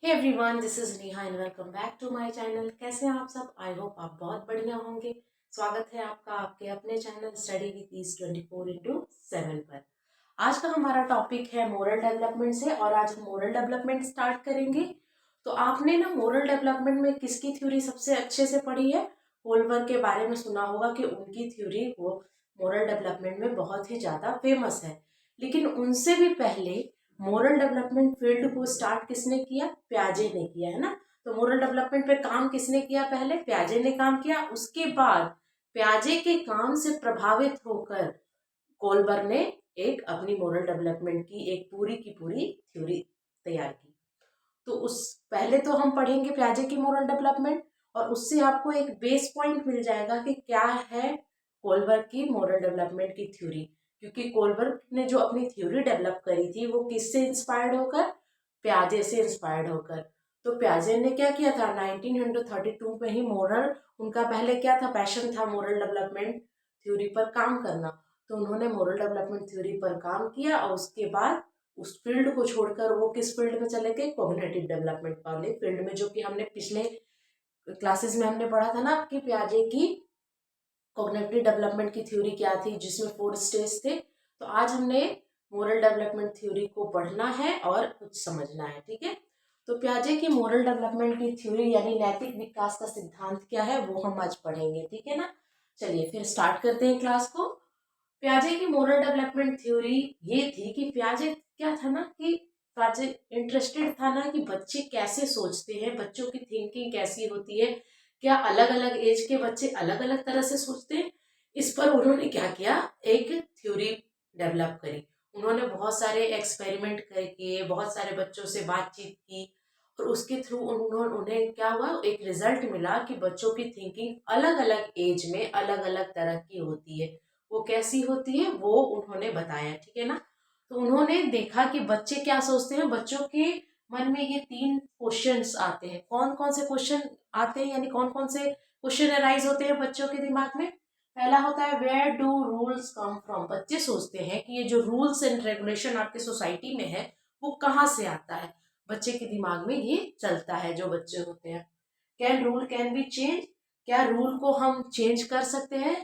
Hey everyone, this is Neha and welcome back to my channel. कैसे हैं आप सब? आई होप आप बहुत बढ़िया होंगे। स्वागत है आपका आपके अपने चैनल स्टडी विद ईज 24/7 पर। आज का हमारा टॉपिक है मोरल डेवलपमेंट से और आज हम मोरल डेवलपमेंट स्टार्ट करेंगे। तो आपने ना मोरल डेवलपमेंट में किसकी थ्योरी सबसे अच्छे से पढ़ी है? होलबर्ग के बारे में सुना होगा कि उनकी थ्योरी वो मोरल डेवलपमेंट में बहुत ही ज़्यादा फेमस है। लेकिन उनसे भी पहले मोरल डेवलपमेंट फील्ड को स्टार्ट किसने किया? प्याजे ने किया, है ना। तो मोरल डेवलपमेंट पे काम किसने किया? पहले प्याजे ने काम किया। उसके बाद प्याजे के काम से प्रभावित होकर कोलबर्ग ने एक अपनी मोरल डेवलपमेंट की एक पूरी की पूरी थ्योरी तैयार की। तो उस पहले तो हम पढ़ेंगे प्याजे की मोरल डेवलपमेंट और उससे आपको एक बेस पॉइंट मिल जाएगा कि क्या है कोलबर्ग की मोरल डेवलपमेंट की थ्योरी। क्योंकि कोलबर्ग ने जो अपनी थ्योरी डेवलप करी थी वो किससे इंस्पायर्ड होकर? प्याजे से इंस्पायर्ड होकर। तो प्याजे ने क्या किया था? 1932 में ही मोरल, उनका पहले क्या था, पैशन था मोरल डेवलपमेंट थ्योरी पर काम करना। तो उन्होंने मोरल डेवलपमेंट थ्योरी पर काम किया और उसके बाद उस फील्ड को छोड़कर वो किस फील्ड में चले गए? कॉग्निटिव डेवलपमेंट वाले फील्ड में, जो कि हमने पिछले क्लासेस में हमने पढ़ा था ना कि प्याजे की कॉग्निटिव डेवलपमेंट की थ्योरी क्या थी, जिसमें 4 स्टेज थे। तो आज हमने मोरल डेवलपमेंट थ्योरी को पढ़ना है और कुछ समझना है, ठीक है। तो प्याजे की मोरल डेवलपमेंट की थ्योरी यानी नैतिक विकास का सिद्धांत क्या है वो हम आज पढ़ेंगे, ठीक है ना। चलिए फिर स्टार्ट करते हैं क्लास को। प्याजे की मोरल डेवलपमेंट थ्योरी ये थी कि प्याजे क्या था ना कि प्याजे इंटरेस्टेड था ना कि बच्चे कैसे सोचते हैं, बच्चों की थिंकिंग कैसी होती है, क्या अलग अलग एज के बच्चे अलग अलग तरह से सोचते हैं। इस पर उन्होंने क्या किया? एक थ्योरी डेवलप करी। उन्होंने बहुत सारे एक्सपेरिमेंट करके बहुत सारे बच्चों से बातचीत की और उसके थ्रू उन्होंने उन्हें क्या हुआ, एक रिजल्ट मिला कि बच्चों की थिंकिंग अलग अलग एज में अलग अलग तरह की होती है। वो कैसी होती है वो उन्होंने बताया, ठीक है ना। तो उन्होंने देखा कि बच्चे क्या सोचते हैं। बच्चों के मन में ये 3 क्वेश्चंस आते हैं। कौन कौन से क्वेश्चन आते हैं यानी कौन कौन से क्वेश्चन अराइज होते हैं बच्चों के दिमाग में? पहला होता है where do rules come from. बच्चे सोचते हैं कि ये जो रूल्स एंड रेगुलेशन आपके सोसाइटी में है वो कहाँ से आता है। बच्चे के दिमाग में ये चलता है जो बच्चे होते हैं। Can rule can be change. क्या रूल को हम चेंज कर सकते हैं?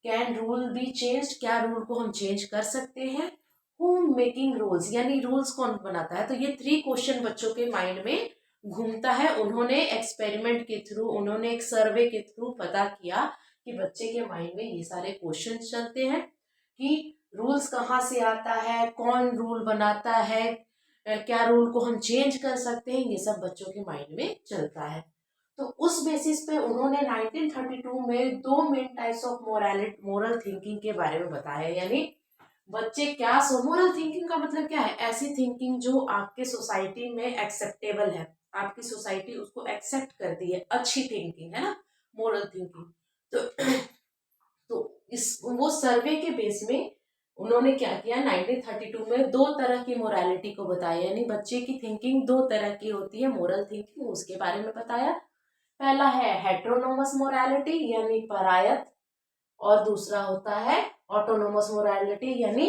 Can rule B change. क्या रूल को हम चेंज कर सकते हैं? हु मेकिंग रूल्स यानी रूल्स कौन बनाता है? तो ये 3 क्वेश्चन बच्चों के माइंड में घूमता है। उन्होंने एक्सपेरिमेंट के थ्रू, उन्होंने एक सर्वे के थ्रू पता किया कि बच्चे के माइंड में ये सारे क्वेश्चन चलते हैं कि रूल्स कहाँ से आता है, कौन रूल बनाता है, क्या रूल को हम चेंज कर सकते हैं, ये सब बच्चों के माइंड में चलता है। तो उस बेसिस पे उन्होंने 1932 में 2 main types of moral thinking के बारे में बताया। यानी बच्चे क्या सो मोरल थिंकिंग का मतलब क्या है? ऐसी थिंकिंग जो आपके सोसाइटी में एक्सेप्टेबल है, आपकी सोसाइटी उसको एक्सेप्ट करती है, अच्छी थिंकिंग है ना, मोरल थिंकिंग। तो इस वो सर्वे के बेस में उन्होंने क्या किया, 1932 में 2 तरह की मोरालिटी को बताया। यानी बच्चे की थिंकिंग 2 तरह की होती है, मोरल थिंकिंग, उसके बारे में बताया। पहला है हेट्रोनोमस मोरालिटी यानी परायत, और दूसरा होता है ऑटोनोमस मोरालिटी यानी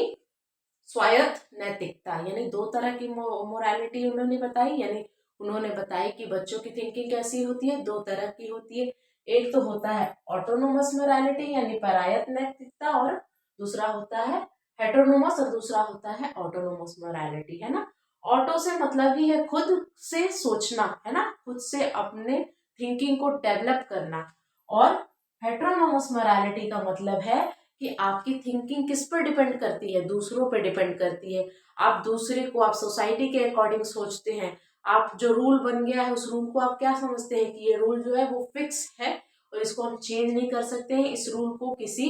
स्वायत्त नैतिकता। यानी 2 तरह की मोरालिटी उन्होंने बताई। यानी उन्होंने बताई कि बच्चों की थिंकिंग कैसी होती है, 2 तरह की होती है। एक तो होता है ऑटोनोमस मोरालिटी यानी परायत्त नैतिकता, और दूसरा होता है हेट्रोनोमस और दूसरा होता है ऑटोनोमस मोरालिटी, है ना। ऑटो से मतलब ही है खुद से सोचना, है ना, खुद से अपने थिंकिंग को डेवलप करना। और हेट्रोनोमस मोरालिटी का मतलब है कि आपकी थिंकिंग किस पर डिपेंड करती है? दूसरों पर डिपेंड करती है। आप दूसरे को, आप सोसाइटी के अकॉर्डिंग सोचते हैं। आप जो रूल बन गया है उस रूल को आप क्या समझते हैं कि ये रूल जो है वो फिक्स है और इसको हम चेंज नहीं कर सकते हैं। इस रूल को किसी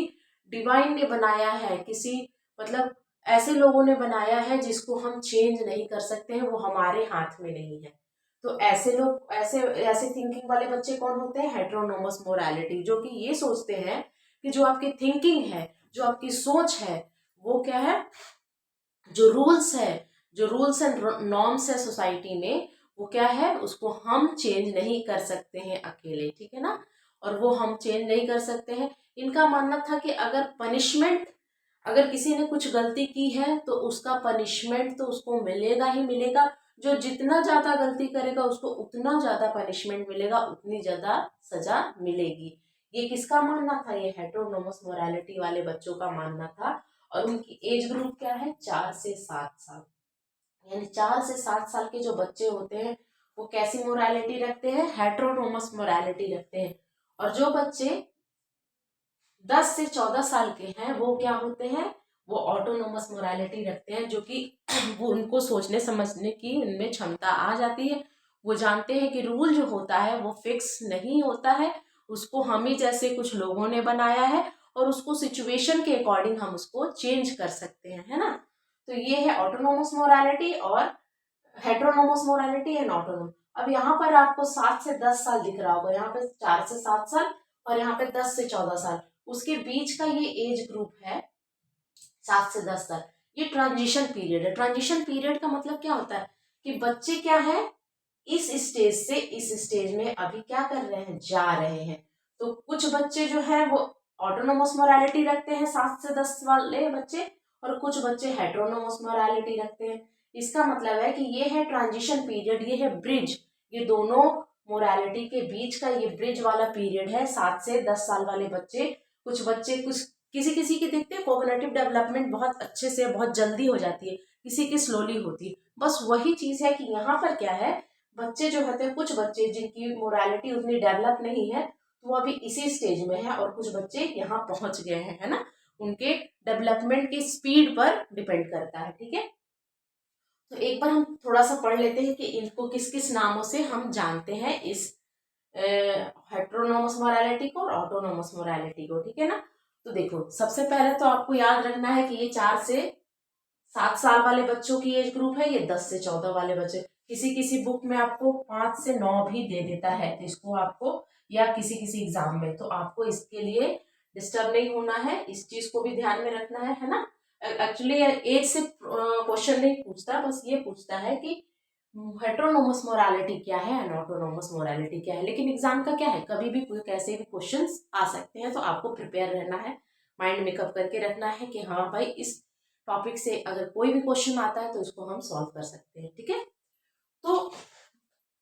डिवाइन ने बनाया है, किसी मतलब ऐसे लोगों ने बनाया है जिसको हम चेंज नहीं कर सकते हैं, वो हमारे हाथ में नहीं है। तो ऐसे लोग, ऐसे ऐसे थिंकिंग वाले बच्चे कौन होते हैं? हेट्रोनोमस मोरालिटी, जो कि ये सोचते हैं कि जो आपकी थिंकिंग है, जो आपकी सोच है, वो क्या है, जो रूल्स है, जो रूल्स एंड नॉर्म्स है सोसाइटी में, वो क्या है, उसको हम चेंज नहीं कर सकते हैं अकेले, ठीक है ना। और वो हम चेंज नहीं कर सकते हैं। इनका मानना था कि अगर पनिशमेंट, अगर किसी ने कुछ गलती की है तो उसका पनिशमेंट तो उसको मिलेगा ही मिलेगा। जो जितना ज्यादा गलती करेगा उसको उतना ज्यादा पनिशमेंट मिलेगा, उतनी ज्यादा सजा मिलेगी। ये किसका मानना था? ये हेटेरोनोमस मोरालिटी वाले बच्चों का मानना था। और उनकी एज ग्रुप क्या है? 4 से 7 साल। यानी 4 से 7 साल के जो बच्चे होते हैं वो कैसी मोरालिटी रखते हैं? हेटेरोनोमस मोरालिटी रखते हैं। और जो बच्चे 10 से 14 साल के हैं वो क्या होते हैं? वो ऑटोनोमस मोरालिटी रखते हैं, जो कि वो उनको सोचने समझने की उनमें क्षमता आ जाती है। वो जानते हैं कि रूल जो होता है वो फिक्स नहीं होता है, उसको हम ही जैसे कुछ लोगों ने बनाया है और उसको सिचुएशन के अकॉर्डिंग हम उसको चेंज कर सकते हैं, है ना। तो ये है ऑटोनोमस मोरालिटी और हेटेरोनोमस मोरालिटी एंड ऑटोनोमस। अब यहाँ पर आपको 7 से 10 साल दिख रहा होगा, यहाँ पे 4 से 7 साल और यहाँ पे 10 से 14 साल, उसके बीच का ये एज ग्रुप है 7 से 10 साल। ये ट्रांजिशन पीरियड है। ट्रांजिशन पीरियड का मतलब क्या होता है कि बच्चे क्या है, इस स्टेज से इस स्टेज में अभी क्या कर रहे हैं? जा रहे हैं। तो कुछ बच्चे जो है वो ऑटोनोमस मोरालिटी रखते हैं, 7 से 10 वाले बच्चे, और कुछ बच्चे हेटेरोनोमस मोरालिटी रखते हैं। इसका मतलब है कि ये है ट्रांजिशन पीरियड, ये है ब्रिज, ये दोनों मोरालिटी के बीच का ये ब्रिज वाला पीरियड है। 7 से 10 साल वाले बच्चे, कुछ बच्चे, कुछ किसी किसी की देखते हैं कोग्निटिव डेवलपमेंट बहुत अच्छे से बहुत जल्दी हो जाती है, किसी की स्लोली होती है। बस वही चीज है कि यहाँ पर क्या है, बच्चे जो होते हैं, कुछ बच्चे जिनकी मोरालिटी उतनी डेवलप नहीं है वो अभी इसी स्टेज में है, और कुछ बच्चे यहाँ पहुंच गए हैं, है ना। उनके डेवलपमेंट की स्पीड पर डिपेंड करता है, ठीक है। तो एक बार हम थोड़ा सा पढ़ लेते हैं कि इनको किस किस नामों से हम जानते हैं, इस हेट्रोनोमस मोरालिटी को और ऑटोनोमस मोरालिटी को, ठीक है ना। तो देखो, सबसे पहले तो आपको याद रखना है कि ये 4 से 7 साल वाले बच्चों की एज ग्रुप है, ये 10 से 14 वाले बच्चे। किसी किसी बुक में आपको 5 से 9 भी दे देता है, तो इसको आपको, या किसी किसी एग्जाम में, तो आपको इसके लिए डिस्टर्ब नहीं होना है, इस चीज को भी ध्यान में रखना है ना। एक्चुअली एज से क्वेश्चन नहीं पूछता, बस ये पूछता है कि हेटेरोनोमस मोरालिटी क्या है एंड ऑटोनोमस मोरालिटी क्या है। लेकिन एग्जाम का क्या है, कभी भी कोई कैसे भी क्वेश्चंस आ सकते हैं, तो आपको प्रिपेयर रहना है, माइंड मेकअप करके रखना है कि हाँ भाई, इस टॉपिक से अगर कोई भी क्वेश्चन आता है तो उसको हम सॉल्व कर सकते हैं, ठीक है। तो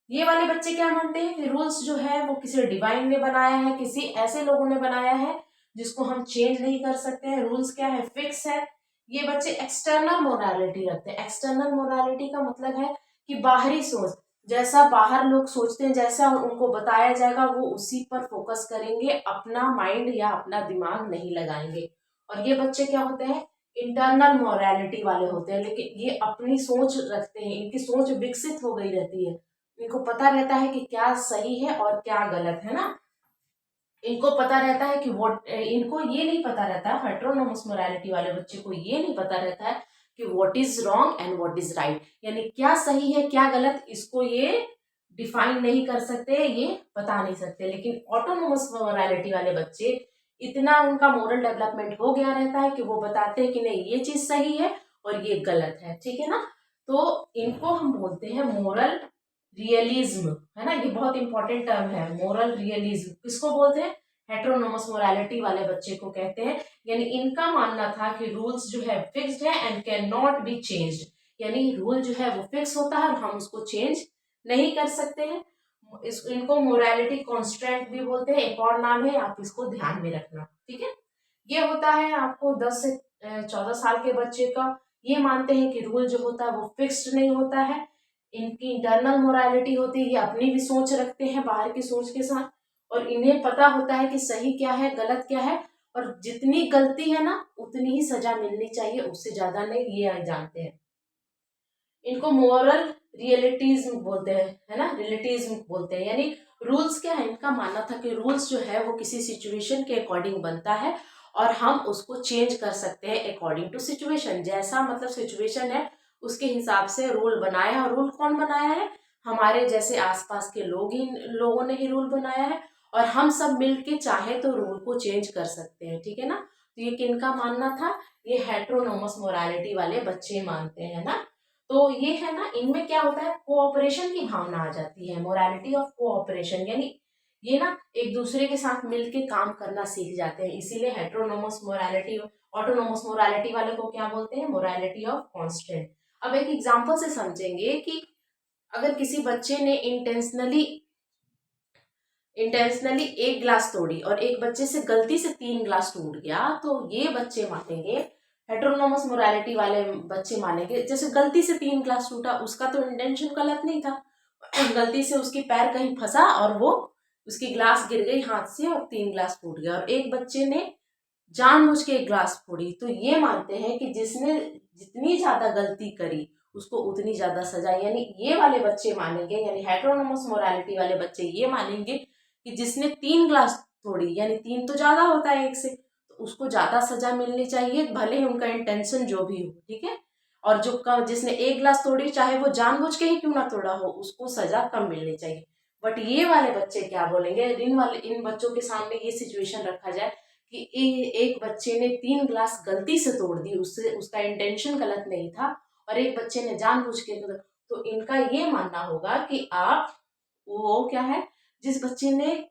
ये वाले बच्चे क्या मानते हैं कि रूल्स जो है वो किसी डिवाइन ने बनाया है, किसी ऐसे लोगों ने बनाया है जिसको हम चेंज नहीं कर सकते हैं, रूल्स क्या है, फिक्स है। ये बच्चे एक्सटर्नल मोरालिटी रखते हैं। एक्सटर्नल मोरालिटी का मतलब है कि बाहरी सोच, जैसा बाहर लोग सोचते हैं, जैसा उनको बताया जाएगा वो उसी पर फोकस करेंगे, अपना माइंड या अपना दिमाग नहीं लगाएंगे। और ये बच्चे क्या होते हैं, इंटरनल मोरालिटी वाले होते हैं, लेकिन ये अपनी सोच रखते हैं, इनकी सोच विकसित हो गई रहती है, इनको पता रहता है कि क्या सही है और क्या गलत है ना। इनको पता रहता है कि वो, इनको ये नहीं पता रहता, हेटेरोनोमस मोरालिटी वाले बच्चे को ये नहीं पता रहता है कि what is wrong and what is right, यानी क्या सही है क्या गलत, इसको ये डिफाइन नहीं कर सकते, ये बता नहीं सकते। लेकिन ऑटोनोमस मोरालिटी वाले बच्चे, इतना उनका मोरल डेवलपमेंट हो गया रहता है कि वो बताते हैं कि नहीं, ये चीज सही है और ये गलत है, ठीक है ना। तो इनको हम बोलते हैं मोरल रियलिज्म, है ना। ये बहुत इंपॉर्टेंट टर्म है, मोरल रियलिज्म किसको बोलते हैं? हेटेरोनोमस मोरालिटी वाले बच्चे को कहते हैं। यानी इनका मानना था कि रूल्स जो है फिक्स्ड है and can not be changed, यानी रूल जो है वो फिक्स होता है और हम उसको चेंज नहीं कर सकते हैं। इनको मोरालिटी कॉन्स्टेंट भी बोलते हैं, एक और नाम है, आप इसको ध्यान में रखना, ठीक है। ये होता है आपको 10 से 14 साल के बच्चे का। ये मानते हैं कि रूल जो होता है वो फिक्स्ड नहीं होता है, इनकी इंटरनल मोरालिटी होती है, ये अपनी भी सोच रखते हैं बाहर की सोच के साथ, और इन्हें पता होता है कि सही क्या है गलत क्या है, और जितनी गलती है ना उतनी ही सजा मिलनी चाहिए, उससे ज्यादा नहीं, ये जानते हैं। इनको मोरल रियलिटीज्म बोलते हैं, है ना, रिलेटिज्म बोलते हैं। यानी रूल्स क्या है, इनका मानना था कि रूल्स जो है वो किसी सिचुएशन के अकॉर्डिंग बनता है और हम उसको चेंज कर सकते हैं अकॉर्डिंग टू सिचुएशन, जैसा मतलब सिचुएशन है उसके हिसाब से रूल बनाया है। और रूल कौन बनाया है? हमारे जैसे आसपास के लोगों ने ही रूल बनाया है, और हम सब मिलके चाहे तो रूल को चेंज कर सकते हैं, ठीक है ना। तो ये किनका मानना था? ये हेटेरोनोमस मोरालिटी वाले बच्चे मानते हैं ना। तो ये है ना, इनमें क्या होता है, कोऑपरेशन की भावना आ जाती है, मोरालिटी ऑफ कोऑपरेशन, यानी ये ना एक दूसरे के साथ मिलके काम करना सीख जाते हैं, इसीलिए हेटेरोनोमस मोरालिटी, ऑटोनोमस मोरालिटी वाले को क्या बोलते हैं? Morality of constant. अब एक एग्जांपल से समझेंगे कि अगर किसी बच्चे ने इंटेंशनली एक ग्लास तोड़ी और एक बच्चे से गलती से 3 ग्लास टूट गया, तो ये बच्चे मानेंगे, हेटेरोनोमस मोरालिटी वाले बच्चे मानेंगे, जैसे गलती से 3 ग्लास टूटा, उसका तो इंटेंशन गलत नहीं था, गलती से उसकी पैर कहीं फंसा और वो उसकी ग्लास गिर गई हाथ से और 3 ग्लास टूट गया। और एक बच्चे ने जानबूझ के एक ग्लास फोड़ी, तो ये मानते हैं कि जिसने जितनी ज्यादा गलती करी उसको उतनी ज्यादा सजा। यानी ये वाले बच्चे मानेंगे, यानी हेटेरोनोमस मोरालिटी वाले बच्चे ये मानेंगे कि जिसने 3 ग्लास तोड़ी, यानी 3 तो ज्यादा होता है एक से, तो उसको ज्यादा सजा मिलनी चाहिए, भले ही उनका इंटेंशन जो भी हो, ठीक है। और जो कम, जिसने एक ग्लास तोड़ी, चाहे वो जानबूझ के ही क्यों ना तोड़ा हो, उसको सजा कम मिलनी चाहिए। बट ये वाले बच्चे क्या बोलेंगे, इन बच्चों के सामने ये सिचुएशन रखा जाए कि एक बच्चे ने 3 ग्लास गलती से तोड़ दी, उससे उसका इंटेंशन गलत नहीं था, और एक बच्चे ने जानबूझ के, तो इनका ये मानना होगा कि आप, वो क्या है, जिस बच्चे ने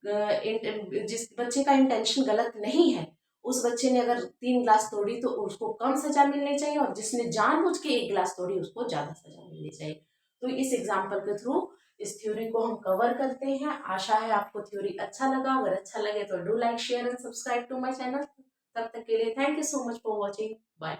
जिस बच्चे का इंटेंशन गलत नहीं है, उस बच्चे ने अगर 3 ग्लास तोड़ी तो उसको कम सजा मिलनी चाहिए, और जिसने जानबूझ के एक ग्लास तोड़ी उसको ज्यादा सजा मिलनी चाहिए। तो इस एग्जाम्पल के थ्रू इस थ्योरी को हम कवर करते हैं। आशा है आपको थ्योरी अच्छा लगा, अगर अच्छा लगे तो do like share and subscribe to my channel. तब तक के लिए thank you so much for watching, bye.